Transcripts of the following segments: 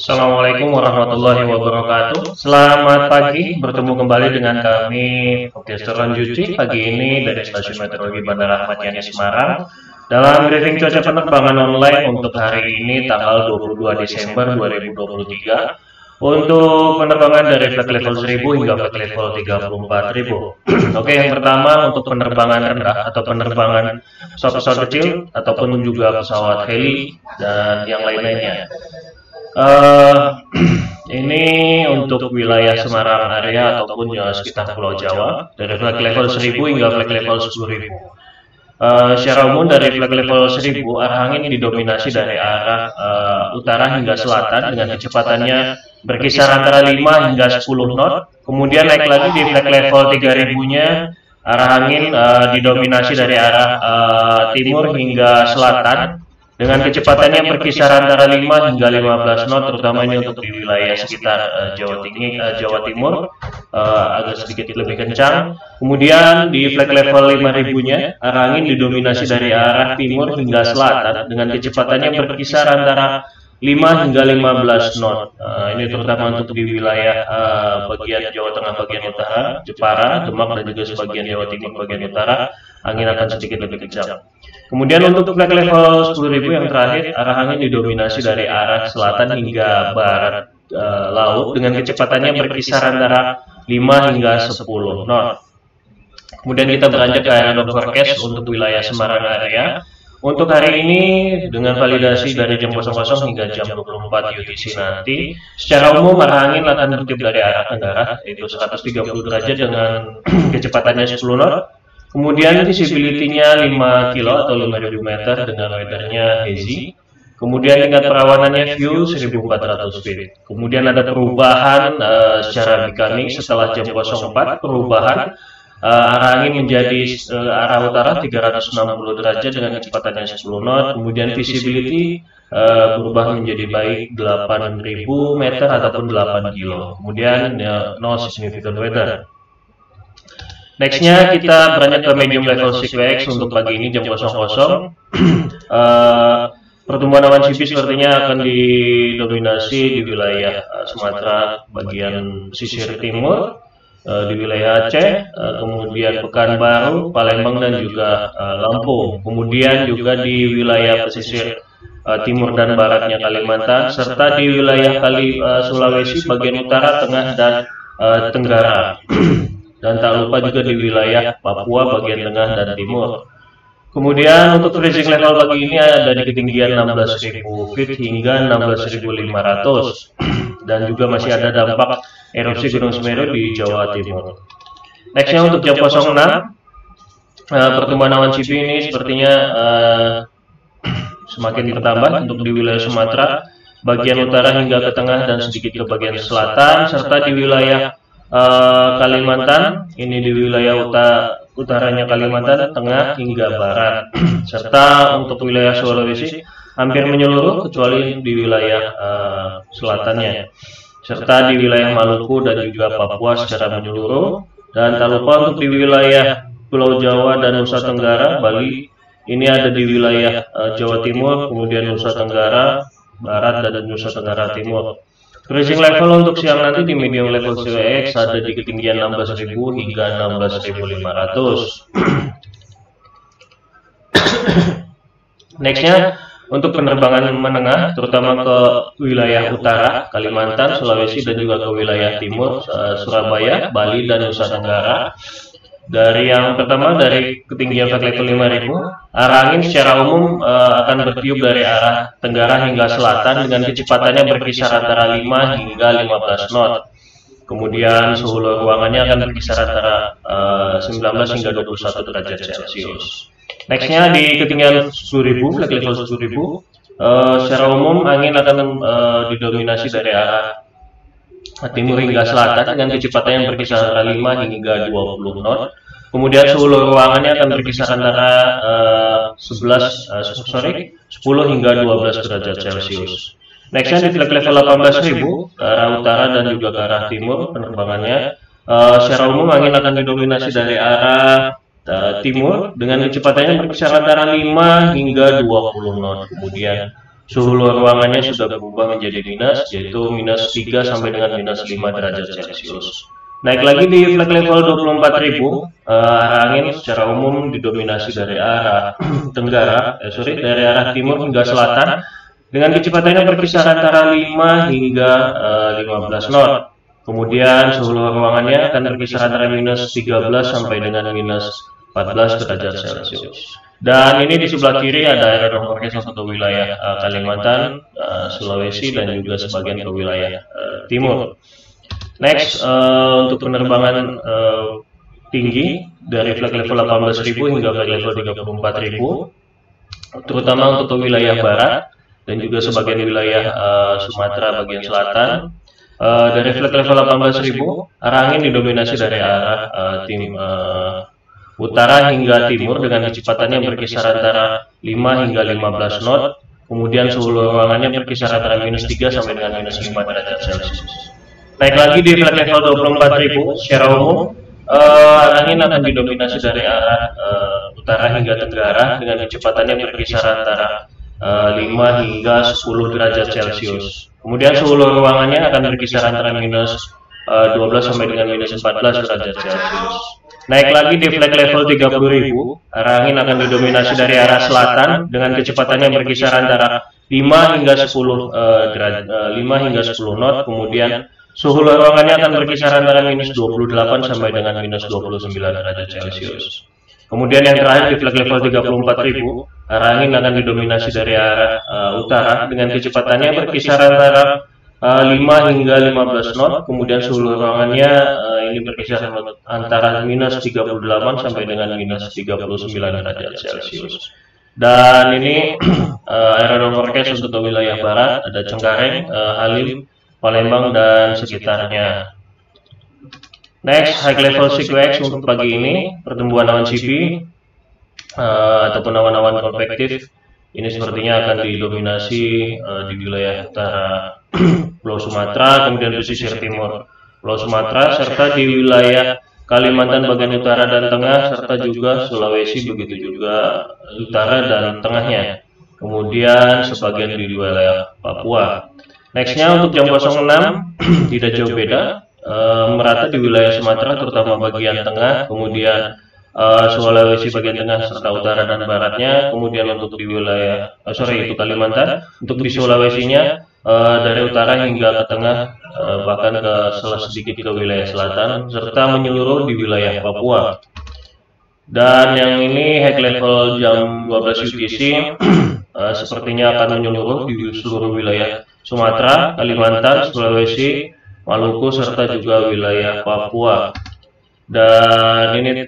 Assalamualaikum warahmatullahi wabarakatuh. Selamat pagi, bertemu kembali dengan kami Podcaster Ranjuci pagi ini dari Stasiun Meteorologi Bandara Ahmad Yani Semarang dalam briefing cuaca penerbangan online untuk hari ini tanggal 22 Desember 2023 untuk penerbangan dari flight level 1000 hingga flight level 34.000. Oke, yang pertama untuk penerbangan rendah atau penerbangan pesawat kecil ataupun juga pesawat heli dan yang lain-lainnya. Ini untuk wilayah Semarang area ataupun sekitar Pulau Jawa dari flight level 1000 hingga flight level 10.000. Secara umum dari flight level 1000 arah angin didominasi dari arah utara hingga selatan dengan kecepatannya berkisar antara 5 hingga 10 knot. Kemudian naik lagi di flight level 3000-nya arah angin didominasi dari arah timur hingga selatan dengan kecepatannya berkisar antara 5 hingga 15 knot, terutama ini untuk di wilayah sekitar Jawa Timur agak sedikit lebih kencang. Kemudian di flight level 5000-nya arah angin didominasi dari arah timur hingga selatan dengan kecepatannya berkisar antara 5 hingga 15 knot. Ini terutama untuk di wilayah bagian Jawa Tengah bagian utara, Jepara, Demak dan juga sebagian Jawa Timur bagian utara, angin akan sedikit lebih kencang. Kemudian untuk flight level 10.000 yang terakhir, arah angin didominasi dari arah selatan hingga barat laut dengan kecepatannya berkisar antara 5 hingga 10 knot. Kemudian kita beranjak ke aerodrome forecast untuk wilayah Semarang area. Untuk hari ini dengan validasi dari jam 00 hingga jam 24 UTC nanti, secara umum arah angin akan bertiup dari arah tenggara, yaitu 130 derajat dengan kecepatannya 10 knot. Kemudian visibility-nya 5 kilo atau 5.000 meter dengan weather-nya hazy. Kemudian tingkat perawanannya view 1400 feet. Kemudian ada perubahan secara mekanik setelah jam 04, perubahan arah angin menjadi arah utara 360 derajat dengan kecepatannya 10 knot. Kemudian visibility berubah menjadi baik 8.000 meter ataupun 8 kilo. Kemudian no significant weather. Nextnya kita beranjak ke medium level CQX untuk pagi ini jam 00. Pertumbuhan awan sipit sepertinya akan didominasi di wilayah Sumatera bagian pesisir timur, di wilayah Aceh, kemudian Pekanbaru, Palembang dan juga Lampung. Kemudian juga di wilayah pesisir timur dan baratnya Kalimantan, serta di wilayah Sulawesi bagian utara, tengah dan tenggara. Dan tak lupa juga di wilayah Papua bagian tengah dan timur. Kemudian untuk freezing level pagi ini ada di ketinggian 16.000 feet hingga 16.500 dan juga masih ada dampak erupsi Gunung Semeru di Jawa Timur. Nextnya untuk jam 06, pertumbuhan awan CP ini sepertinya semakin bertambah untuk di wilayah Sumatera bagian utara hingga ke tengah dan sedikit ke bagian selatan, serta di wilayah Kalimantan, ini di wilayah utaranya Kalimantan, tengah hingga barat, serta untuk wilayah Sulawesi hampir menyeluruh kecuali di wilayah selatannya, serta di wilayah Maluku dan juga Papua secara menyeluruh. Dan tak lupa untuk di wilayah Pulau Jawa dan Nusa Tenggara, Bali, ini ada di wilayah Jawa Timur, kemudian Nusa Tenggara Barat dan Nusa Tenggara Timur. Freezing level untuk siang nanti di medium level CWX ada di ketinggian 16.000 hingga 16.500. Nextnya untuk penerbangan menengah terutama ke wilayah utara Kalimantan, Sulawesi dan juga ke wilayah timur Surabaya, Bali dan Nusa Tenggara. Dari yang pertama dari ketinggian flight level 5000, arah angin secara umum akan bertiup dari arah tenggara hingga selatan dengan kecepatannya berkisar antara 5 hingga 15 knot. Kemudian suhu ruangannya akan berkisar antara 19 hingga 21 derajat Celcius. Nextnya di ketinggian 10.000, flight level 10.000, secara umum angin akan didominasi dari arah timur hingga selatan dengan kecepatan yang berkisar antara 5 hingga 20 knot. Kemudian suhu ruangannya akan berkisar antara 10 hingga 12 derajat Celcius. Nextnya di flight level 18.000 ke arah utara dan juga ke arah timur penerbangannya. Secara umum angin akan didominasi dari arah timur dengan kecepatannya berkisar antara 5 hingga 20 knot. Kemudian suhu luar ruangannya sudah berubah menjadi minus, yaitu minus 3 sampai dengan minus 5 derajat Celcius. Naik lagi di flag level 24.000, arah angin secara umum didominasi dari arah dari arah timur hingga selatan dengan kecepatannya berkisar antara 5 hingga 15 knot. Kemudian suhu luar ruangannya akan berkisar antara minus 13 sampai dengan minus 14 derajat Celcius. Dan ini di sebelah kiri ada aerodrome forecast untuk wilayah Kalimantan, Sulawesi, dan juga sebagian ke wilayah timur. Next, untuk penerbangan tinggi dari flag level 18.000 hingga flag level 34.000, terutama untuk ke wilayah barat dan juga sebagian wilayah Sumatera bagian selatan. Dari flag level 18.000, arah angin didominasi dari arah utara hingga timur dengan kecepatan yang berkisar antara 5 hingga 15 knot. Kemudian suhu ruangannya berkisar antara minus 3 sampai dengan minus 5 derajat Celcius. Naik lagi di flag level 24.000, secara umum angin akan didominasi dari arah utara hingga tenggara dengan kecepatan yang berkisar antara 5 hingga 10 derajat Celcius. Kemudian suhu ruangannya akan berkisar antara minus 12 sampai dengan minus 14 derajat Celcius. Naik lagi di flag level 30.000, arah angin akan didominasi dari arah selatan dengan kecepatan yang berkisar antara 5 hingga 10 knot. Kemudian suhu ruangannya akan berkisar antara minus 28 sampai dengan minus 29 derajat Celcius. Kemudian yang terakhir di flag level 34.000, arah angin akan didominasi dari arah utara dengan kecepatannya berkisar antara 5 hingga 15 knot. Kemudian suhu ruangannya ini berkisar antara minus 38 sampai dengan minus 39 derajat Celcius. Dan ini aerodrome forecast untuk wilayah barat, ada Cengkareng, Halim, Palembang, dan sekitarnya. Next, high level CQX untuk pagi ini, pertumbuhan awan CP ataupun awan-awan konvektif ini sepertinya akan didominasi di wilayah utara Pulau Sumatera, kemudian pesisir timur Pulau Sumatera, serta di wilayah Kalimantan bagian utara dan tengah, serta juga Sulawesi, begitu juga utara dan tengahnya. Kemudian sebagian di wilayah Papua. Nextnya untuk jam 06 tidak jauh beda, merata di wilayah Sumatera terutama bagian tengah, kemudian Sulawesi bagian tengah serta utara dan baratnya. Kemudian untuk di wilayah itu Kalimantan, untuk di Sulawesinya dari utara hingga ke tengah, bahkan sedikit ke wilayah selatan, serta menyeluruh di wilayah Papua. Dan yang ini high level jam 12 UTC sepertinya akan menyeluruh di seluruh wilayah Sumatera, Kalimantan, Sulawesi, Maluku, serta juga wilayah Papua. Dan ini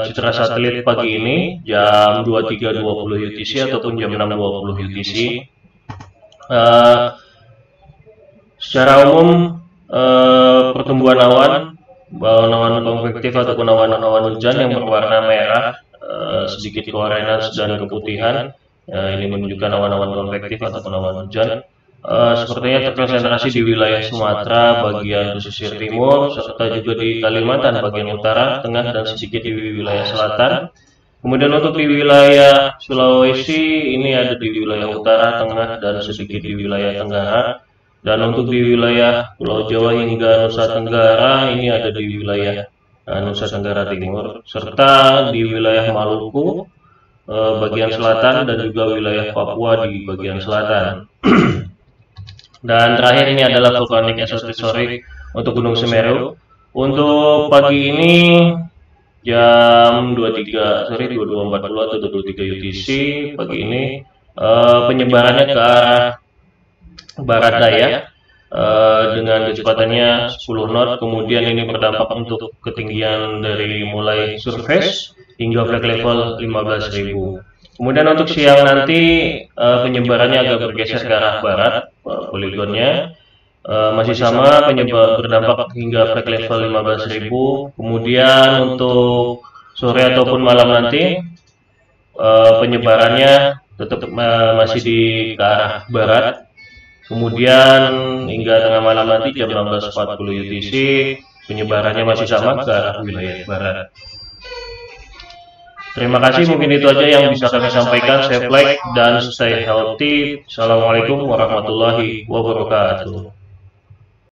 citra satelit pagi ini jam 23.20 UTC ataupun jam 6.20 UTC. Secara umum pertumbuhan awan konvektif ataupun awan-awan hujan yang berwarna merah, sedikit keorange dan keputihan, ini menunjukkan awan-awan konvektif ataupun awan hujan. Sepertinya terkonsentrasi di wilayah Sumatera bagian pesisir timur, serta juga di Kalimantan bagian utara, tengah, dan sedikit di wilayah selatan. Kemudian untuk di wilayah Sulawesi ini ada di wilayah utara, tengah, dan sedikit di wilayah tenggara. Dan untuk di wilayah Pulau Jawa hingga Nusa Tenggara ini ada di wilayah Nusa Tenggara Timur, serta di wilayah Maluku bagian selatan dan juga wilayah Papua di bagian selatan. Dan terakhir ini adalah vulkanik exostory untuk Gunung Semeru. Untuk pagi ini jam 22.40 atau 23 UTC pagi ini penyebarannya ke arah barat daya dengan kecepatannya 10 knot. Kemudian ini berdampak untuk ketinggian dari mulai surface hingga flag level 15.000. Kemudian untuk siang nanti penyebarannya agak bergeser ke arah barat, poligonnya masih sama, berdampak hingga flag level 15.000. Kemudian untuk sore ataupun malam nanti penyebarannya tetap masih di ke arah barat. Kemudian hingga tengah malam nanti jam 16.40 UTC penyebarannya masih sama ke arah wilayah barat. Terima kasih, mungkin itu aja yang bisa kami sampaikan. Saya Flag dan stay healthy. Assalamualaikum warahmatullahi wabarakatuh.